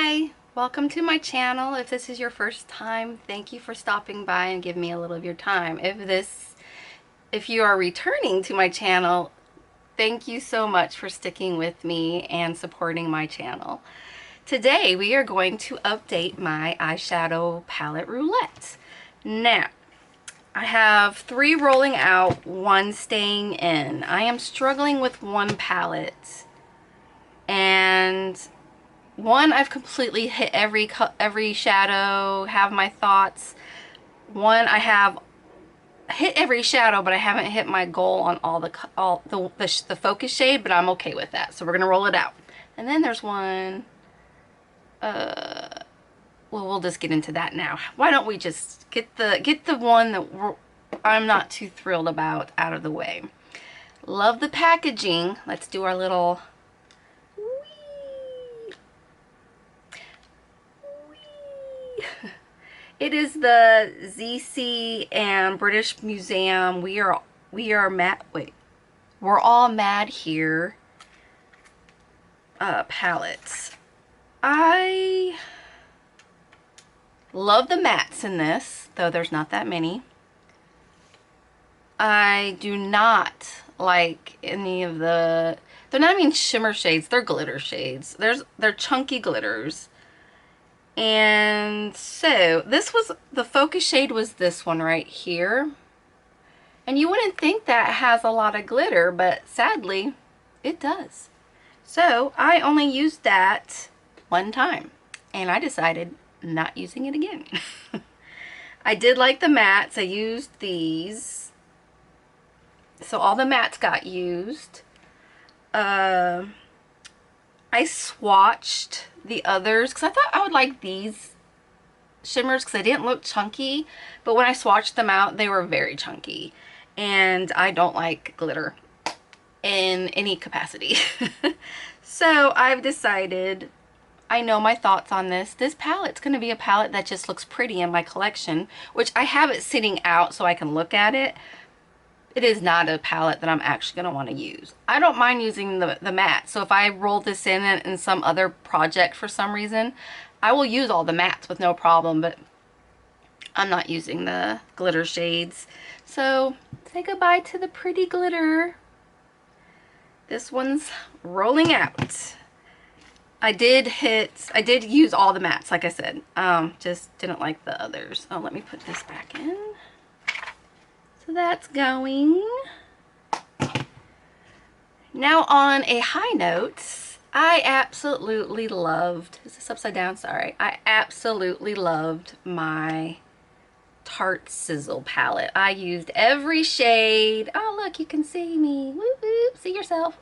Hi, welcome to my channel. If this is your first time, thank you for stopping by and giving me a little of your time. If you are returning to my channel, thank you so much for sticking with me and supporting my channel. Today we are going to update my eyeshadow palette roulette. Now, I have 3 rolling out, 1 staying in. I am struggling with one palette, and one, I've completely hit every shadow, have my thoughts. One, I have hit every shadow, but I haven't hit my goal on all the focus shade, but I'm okay with that. So we're gonna roll it out. And then there's one, well, we'll just get into that now. Why don't we just get the one that I'm not too thrilled about out of the way. Love the packaging. Let's do our little It is the ZC and British Museum. We're all mad here. Palettes. I love the mattes in this, though there's not that many. I do not like any of they're not even shimmer shades, they're glitter shades. They're chunky glitters. And so the focus shade was this one right here. And you wouldn't think that has a lot of glitter, but sadly it does. So I only used that one time and I decided not using it again. I did like the mattes. I used these. So all the mattes got used. I swatched the others because I thought I would like these shimmers because they didn't look chunky, but when I swatched them out, they were very chunky, and I don't like glitter in any capacity. So I've decided, I know my thoughts on this. This palette's going to be a palette that just looks pretty in my collection, which I have it sitting out so I can look at it. It is not a palette that I'm actually going to want to use. I don't mind using the matte. So if I roll this in some other project for some reason, I will use all the mattes with no problem, but I'm not using the glitter shades. So say goodbye to the pretty glitter. This one's rolling out. I did use all the mattes, like I said. Just didn't like the others. Oh, let me put this back in. So that's going. Now on a high note, I absolutely loved, is this upside down? Sorry. I absolutely loved my Tart Sizzle palette. I used every shade. Oh, look, you can see me. Whoop, whoop, see yourself.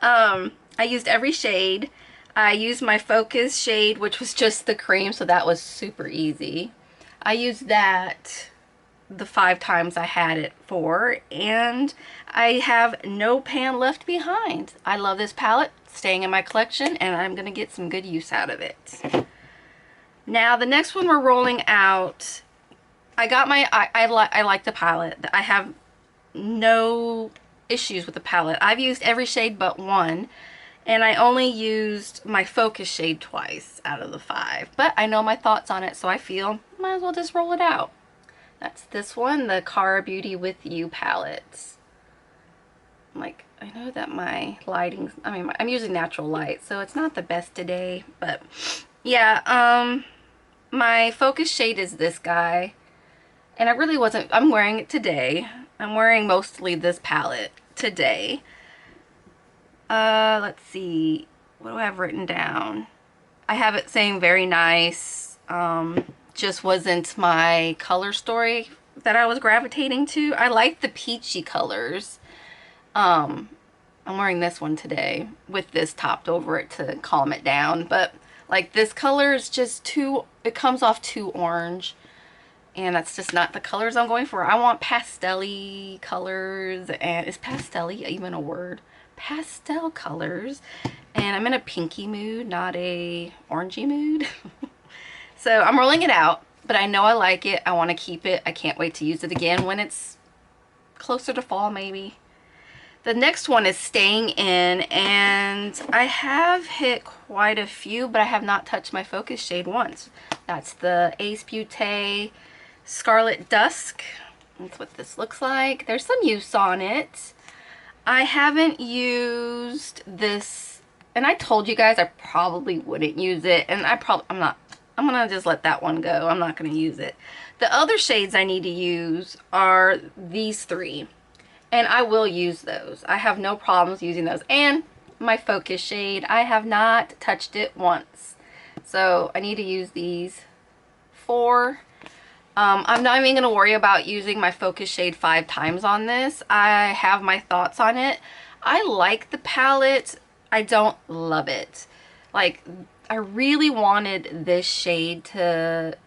I used every shade. I used my focus shade, which was just the cream, so that was super easy. I used that the 5 times I had it for, and I have no pan left behind. I love this palette, staying in my collection, and I'm gonna get some good use out of it. Now the next one we're rolling out, I like the palette. I have no issues with the palette. I've used every shade but one, and I only used my focus shade twice out of the 5, but I know my thoughts on it, so I feel might as well just roll it out. That's this one, the Cara Beauty With You palette. Like, I know that my lighting, I'm using natural light, so it's not the best today, but yeah, my focus shade is this guy, and I'm wearing it today. I'm wearing mostly this palette today. Let's see, what do I have written down? I have it saying very nice. Just wasn't my color story that I was gravitating to. I like the peachy colors. I'm wearing this one today with this topped over it to calm it down, but like this color is just it comes off too orange, and that's just not the colors I'm going for. I want pastel-y colors, and is pastel-y even a word? Pastel colors, and I'm in a pinky mood, not a orangey mood. So I'm rolling it out, but I know I like it. I want to keep it. I can't wait to use it again when it's closer to fall, maybe. The next one is Staying In, and I have hit quite a few, but I have not touched my focus shade once. That's the Ace Beauté Scarlet Dusk. That's what this looks like. There's some use on it. I haven't used this, and I told you guys I probably wouldn't use it, and I'm gonna just let that one go. I'm not gonna use it. The other shades I need to use are these three, and I will use those. I have no problems using those. And my focus shade, I have not touched it once. So I need to use these four. I'm not even going to worry about using my focus shade 5 times on this. I have my thoughts on it. I like the palette. I don't love it. Like, I really wanted this shade to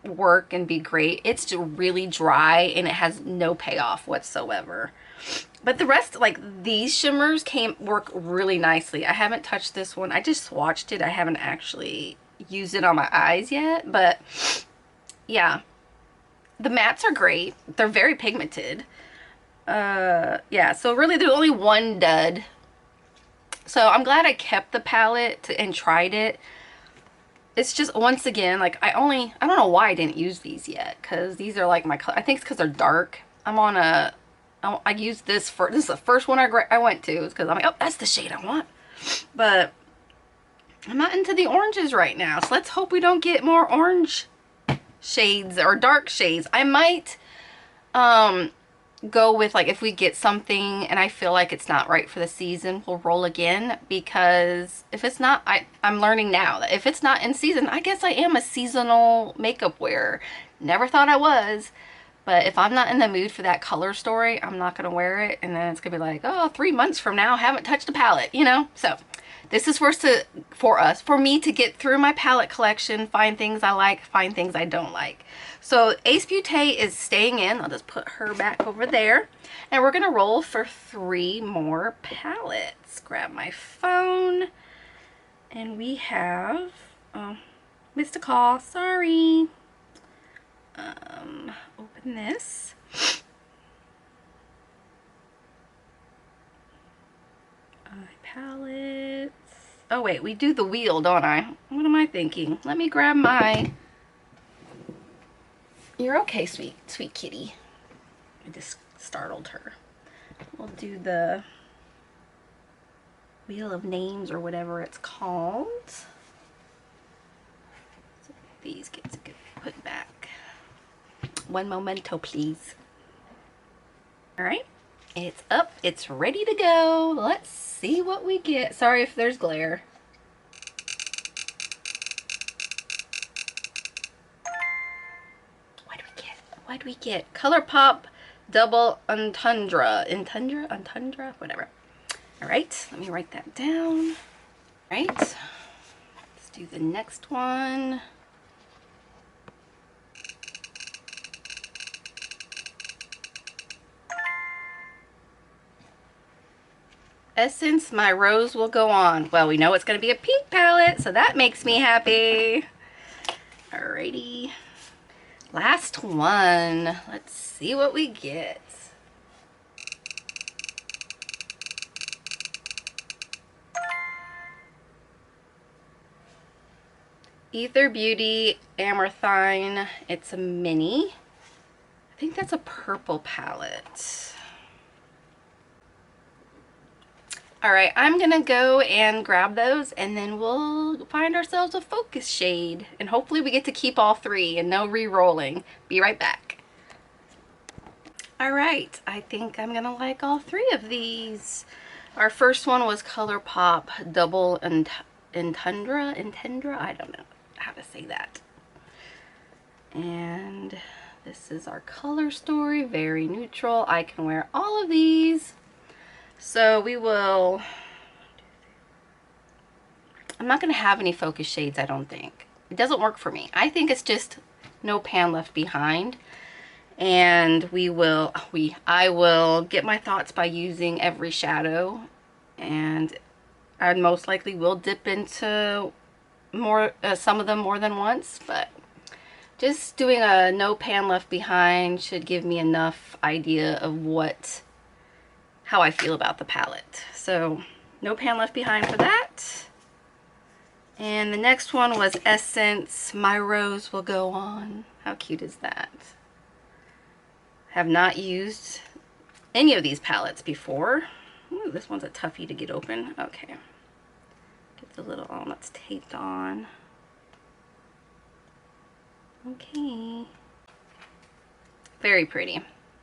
work and be great. It's just really dry and it has no payoff whatsoever. But the rest, like these shimmers, work really nicely. I haven't touched this one. I just swatched it. I haven't actually used it on my eyes yet, but yeah, the mattes are great. They're very pigmented. Yeah, so really there's only one dud. So I'm glad I kept the palette and tried it. It's just, once again, like I don't know why I didn't use these yet, because these are like my color. I think it's because they're dark. I used this is the first one I went to. It's because I'm like, oh, that's the shade I want. But I'm not into the oranges right now, so let's hope we don't get more orange shades or dark shades. I might go with, like, if we get something and I feel like it's not right for the season, we'll roll again, because if it's not, I'm learning now that if it's not in season, I guess I am a seasonal makeup wearer. Never thought I was, but if I'm not in the mood for that color story, I'm not gonna wear it, and then it's gonna be like, oh, 3 months from now, haven't touched a palette, you know? So this is for me to get through my palette collection, find things I like, find things I don't like. So Ace Beauté is Staying In. I'll just put her back over there. And we're going to roll for 3 more palettes. Grab my phone. And we have, oh, missed a call, sorry. Open this. Palettes. Oh wait, we do the wheel, don't I? What am I thinking? Let me grab my... You're okay, sweet kitty. I just startled her. We'll do the Wheel of Names or whatever it's called. So these get to get put back. One memento, please. All right, it's up. It's ready to go. Let's see what we get. Sorry if there's glare. What do we get? Colourpop Double Untundra. Untundra? Whatever. Alright, let me write that down. Alright, let's do the next one. Essence, My Rose Will Go On. Well, we know it's going to be a pink palette, so that makes me happy. Alrighty. Last one. Let's see what we get. Ether Beauty Amaranthine. It's a mini. I think that's a purple palette. Alright, I'm gonna go and grab those, and then we'll find ourselves a focus shade. And hopefully we get to keep all 3 and no re-rolling. Be right back. Alright, I think I'm gonna like all 3 of these. Our first one was Colourpop Double Intundra? I don't know how to say that. And this is our color story. Very neutral. I can wear all of these. So we will, I'm not going to have any focus shades, I don't think. It doesn't work for me. I think it's just no pan left behind. And I will get my thoughts by using every shadow. And I most likely will dip into some of them more than once. But just doing a no pan left behind should give me enough idea of what how I feel about the palette. So no pan left behind for that. And the next one was Essence, My Rose Will Go On. How cute is that? Have not used any of these palettes before. Ooh, this one's a toughie to get open. Okay. Get the little that's taped on. Okay. Very pretty.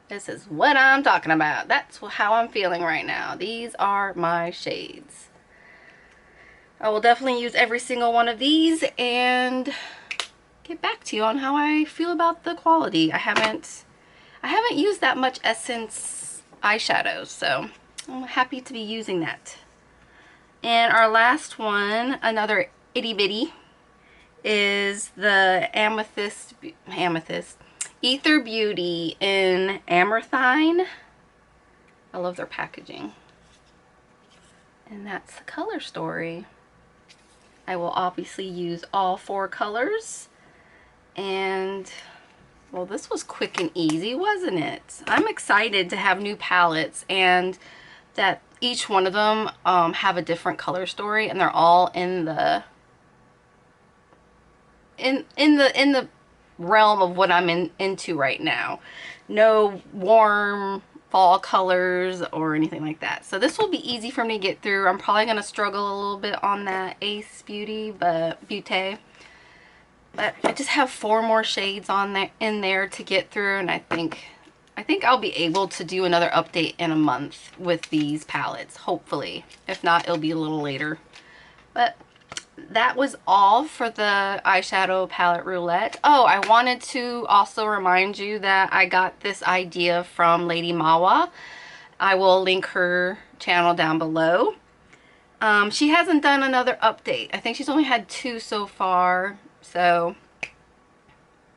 This is what I'm talking about. That's how I'm feeling right now. These are my shades. I will definitely use every single one of these and get back to you on how I feel about the quality. I haven't used that much Essence eyeshadows, so I'm happy to be using that. And our last one, another itty bitty, is the Amethyst Ether Beauty in Amaranthine. I love their packaging. And that's the color story. I will obviously use all 4 colors. And, well, this was quick and easy, wasn't it? I'm excited to have new palettes and that each one of them have a different color story, and they're all in the realm of what I'm into right now. No warm fall colors or anything like that. So this will be easy for me to get through. I'm probably going to struggle a little bit on that Ace Beauty, but I just have 4 more shades in there to get through, and I think I'll be able to do another update in a month with these palettes, hopefully. If not, it'll be a little later. But that was all for the Eyeshadow Palette Roulette. Oh, I wanted to also remind you that I got this idea from Lady Mawa. I will link her channel down below. She hasn't done another update. I think she's only had 2 so far, so,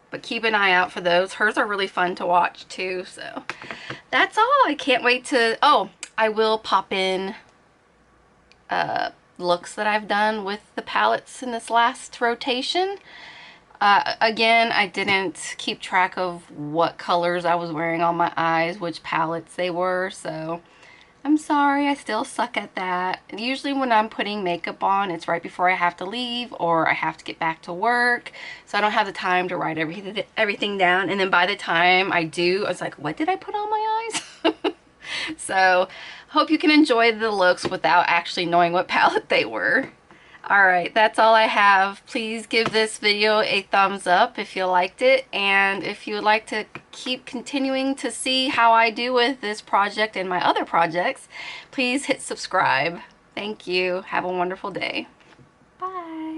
but keep an eye out for those. Hers are really fun to watch too, so that's all. I can't wait to, oh, I will pop in looks that I've done with the palettes in this last rotation. Again, I didn't keep track of what colors I was wearing on my eyes, which palettes they were, so I'm sorry, I still suck at that. Usually when I'm putting makeup on, it's right before I have to leave or I have to get back to work, so I don't have the time to write everything down, and then by the time I do, it's like, what did I put on my eyes? So hope you can enjoy the looks without actually knowing what palette they were. Alright, that's all I have. Please give this video a thumbs up if you liked it, and if you would like to keep continuing to see how I do with this project and my other projects, please hit subscribe. Thank you. Have a wonderful day. Bye.